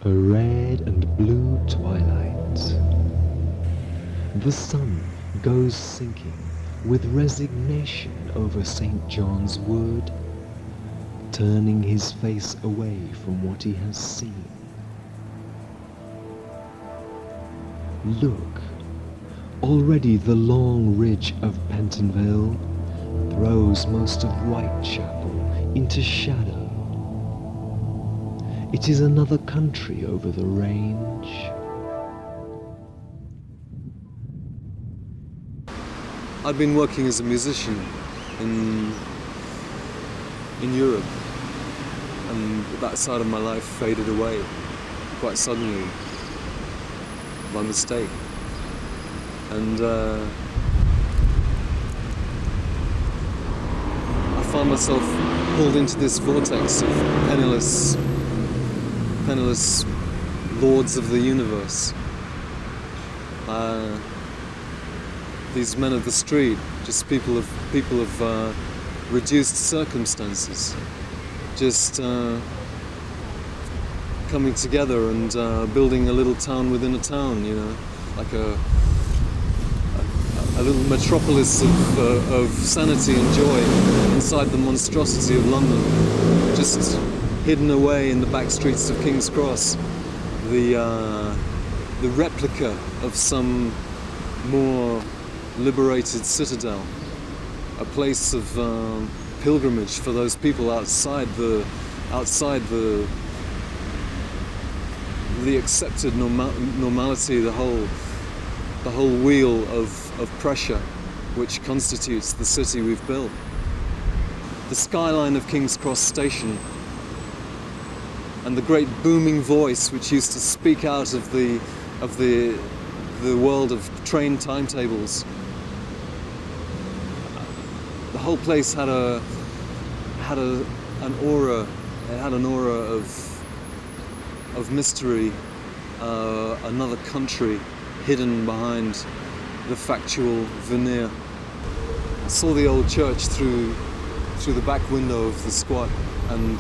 a red and blue twilight. The sun goes sinking with resignation over St. John's Wood, turning his face away from what he has seen. Look, already the long ridge of Pentonville throws most of Whitechapel into shadow. It is another country over the range. I'd been working as a musician in Europe, and that side of my life faded away quite suddenly by mistake. And I found myself pulled into this vortex of penniless lords of the universe. These men of the street, just people of reduced circumstances, just coming together and building a little town within a town, you know, like a little metropolis of sanity and joy inside the monstrosity of London, just hidden away in the back streets of King's Cross, the replica of some more liberated citadel, a place of pilgrimage for those people outside the accepted normality, the whole wheel of pressure which constitutes the city we've built. The skyline of King's Cross Station and the great booming voice which used to speak out of the world of train timetables. The whole place had an aura. It had an aura of mystery, another country hidden behind the factual veneer. I saw the old church through the back window of the squat, and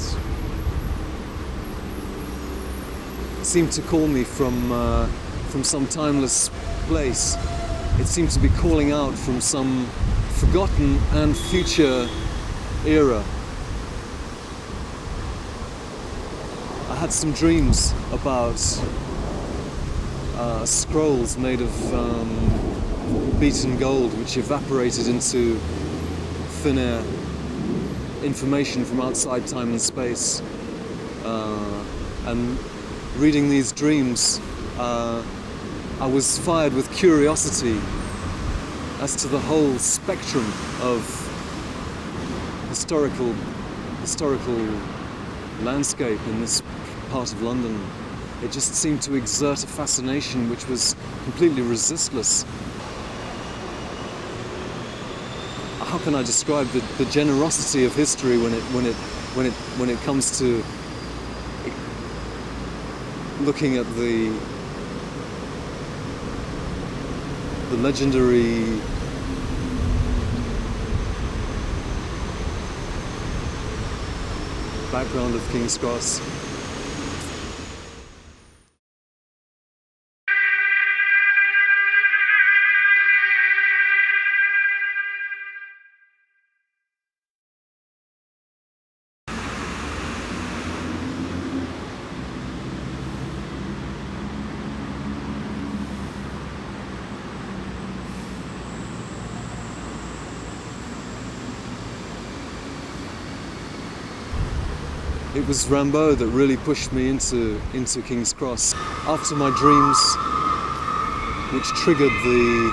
it seemed to call me from some timeless place. It seemed to be calling out from some forgotten and future era. I had some dreams about scrolls made of beaten gold which evaporated into thin air, information from outside time and space. And reading these dreams, I was fired with curiosity as to the whole spectrum of historical landscape in this part of London. It just seemed to exert a fascination which was completely resistless. How can I describe the generosity of history when it comes to looking at the legendary background of King's Cross. It was Rimbaud that really pushed me into King's Cross. After my dreams, which triggered the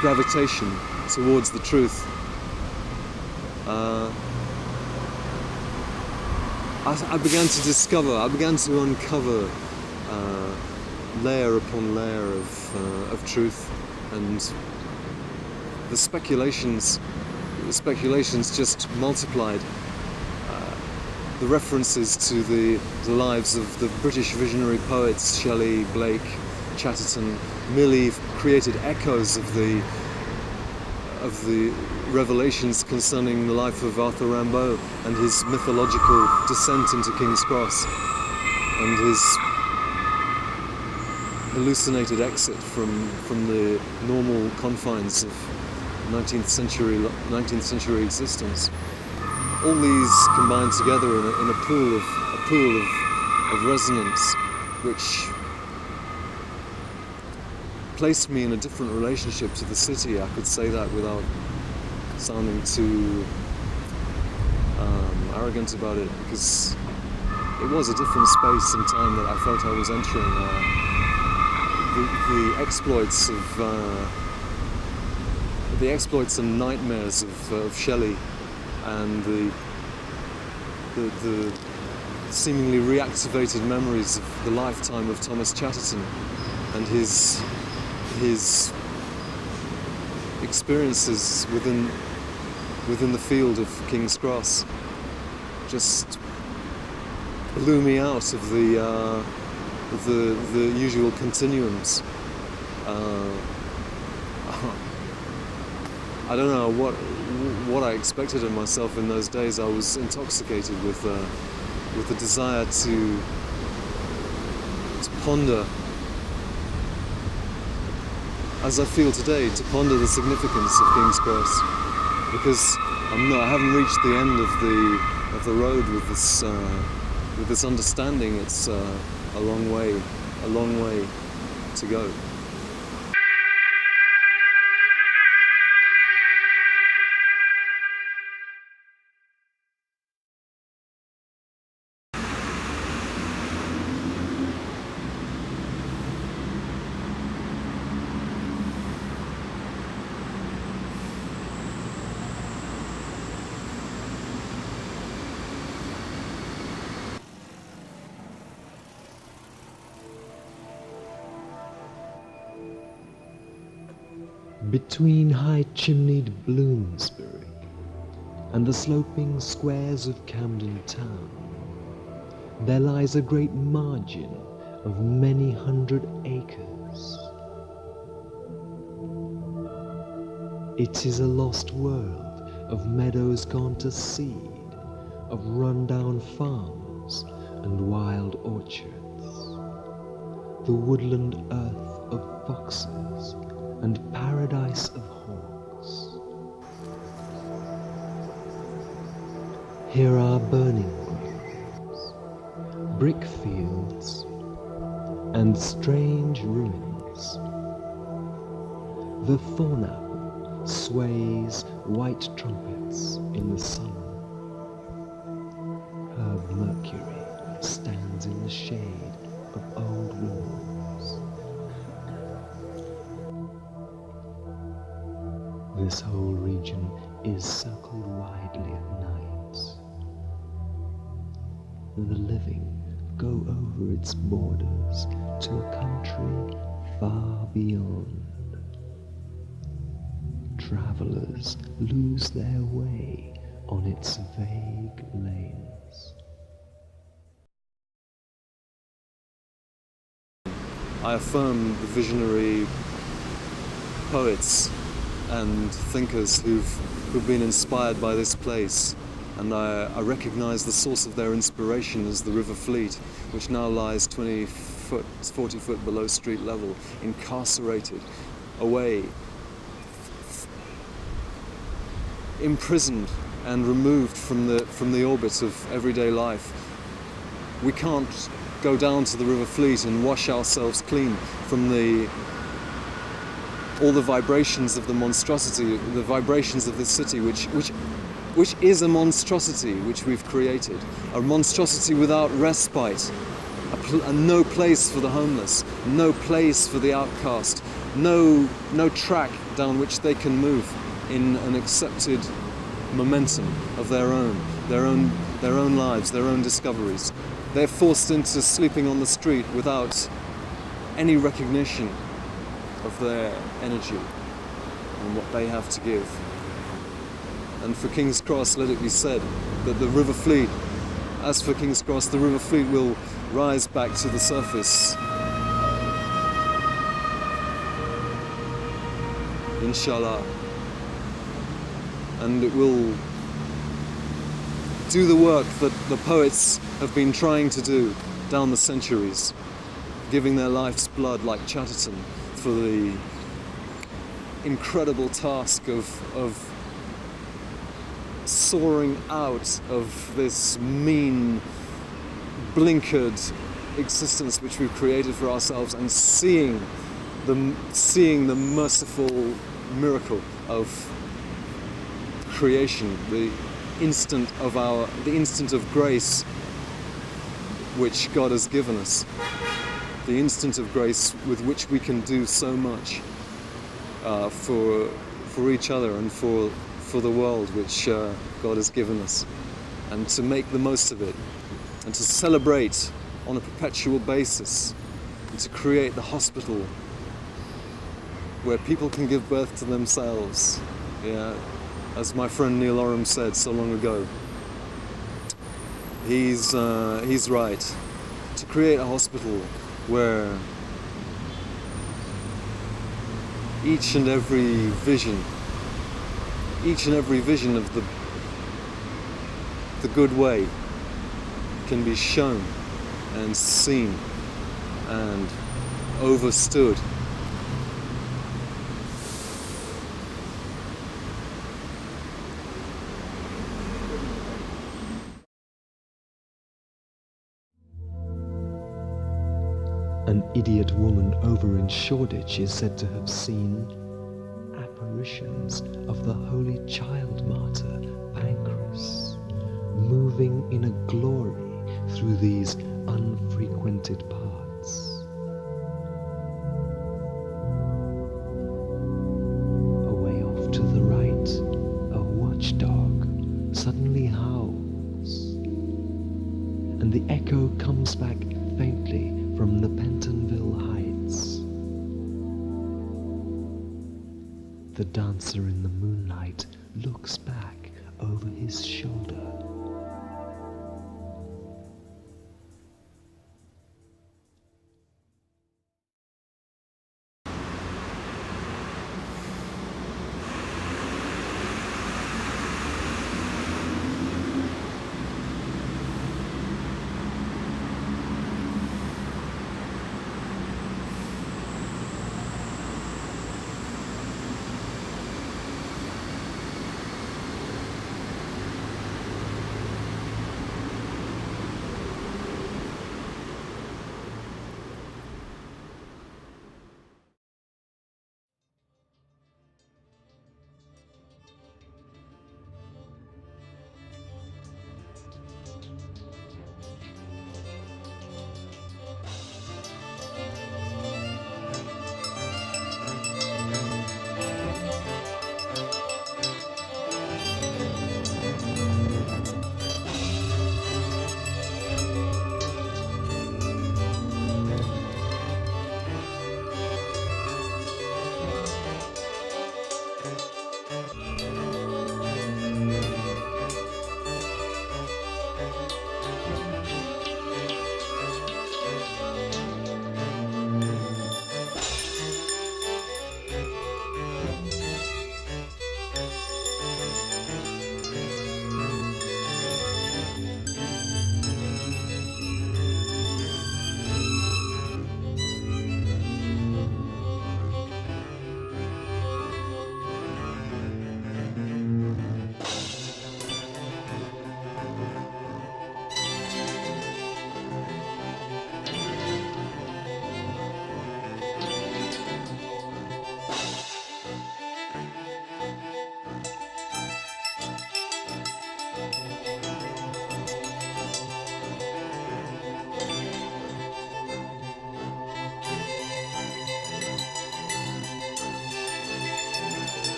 gravitation towards the truth, I began to uncover layer upon layer of truth, and the speculations just multiplied. The references to the lives of the British visionary poets Shelley, Blake, Chatterton merely created echoes of the revelations concerning the life of Arthur Rimbaud and his mythological descent into King's Cross and his hallucinated exit from the normal confines of 19th century existence. All these combined together in a pool of resonance, which placed me in a different relationship to the city. I could say that without sounding too arrogant about it, because it was a different space and time that I felt I was entering. The exploits and nightmares of Shelley, and the seemingly reactivated memories of the lifetime of Thomas Chatterton and his experiences within the field of King's Cross just blew me out of the usual continuums. I don't know what I expected of myself in those days. I was intoxicated with the desire to ponder, as I feel today, to ponder the significance of King's Cross, because I haven't reached the end of the road with this understanding. It's a long way to go. Between high-chimneyed Bloomsbury and the sloping squares of Camden Town, there lies a great margin of many hundred acres. It is a lost world of meadows gone to seed, of run-down farms and wild orchards, the woodland earth of foxes and paradise of hawks. Here are burning grounds, brick fields, and strange ruins. The thorn-apple sways white trumpets in the sun. Herb Mercury stands in the shade of old walls. This whole region is circled widely at night. The living go over its borders to a country far beyond. Travelers lose their way on its vague lanes. I affirm the visionary poets and thinkers who've been inspired by this place, and I recognise the source of their inspiration as the River Fleet, which now lies 40 foot below street level, incarcerated, away, imprisoned and removed from the orbit of everyday life. We can't go down to the River Fleet and wash ourselves clean from all the vibrations of the monstrosity, the vibrations of this city, which is a monstrosity which we've created, a monstrosity without respite, no place for the homeless, no place for the outcast, no track down which they can move in an accepted momentum of their own lives, their own discoveries. They're forced into sleeping on the street without any recognition of their energy and what they have to give. And for King's Cross, let it be said that the River Fleet, as for King's Cross, the River Fleet will rise back to the surface, inshallah, and it will do the work that the poets have been trying to do down the centuries. giving their life's blood, like Chatterton, for the incredible task of soaring out of this mean, blinkered existence which we've created for ourselves, and seeing the merciful miracle of creation, the instant of grace which God has given us, the instant of grace with which we can do so much for each other and for the world which God has given us, and to make the most of it, and to celebrate on a perpetual basis, and to create the hospital where people can give birth to themselves. Yeah, as my friend Neil Oram said so long ago. He's right. To create a hospital where each and every vision of the good way can be shown and seen and overstood. An idiot woman over in Shoreditch is said to have seen apparitions of the Holy Child martyr Pancras, moving in a glory through these unfrequented parts. Away off to the right, a watchdog suddenly howls, and the echo comes back faintly from the Pentonville Heights. The dancer in the moonlight looks back over his shoulder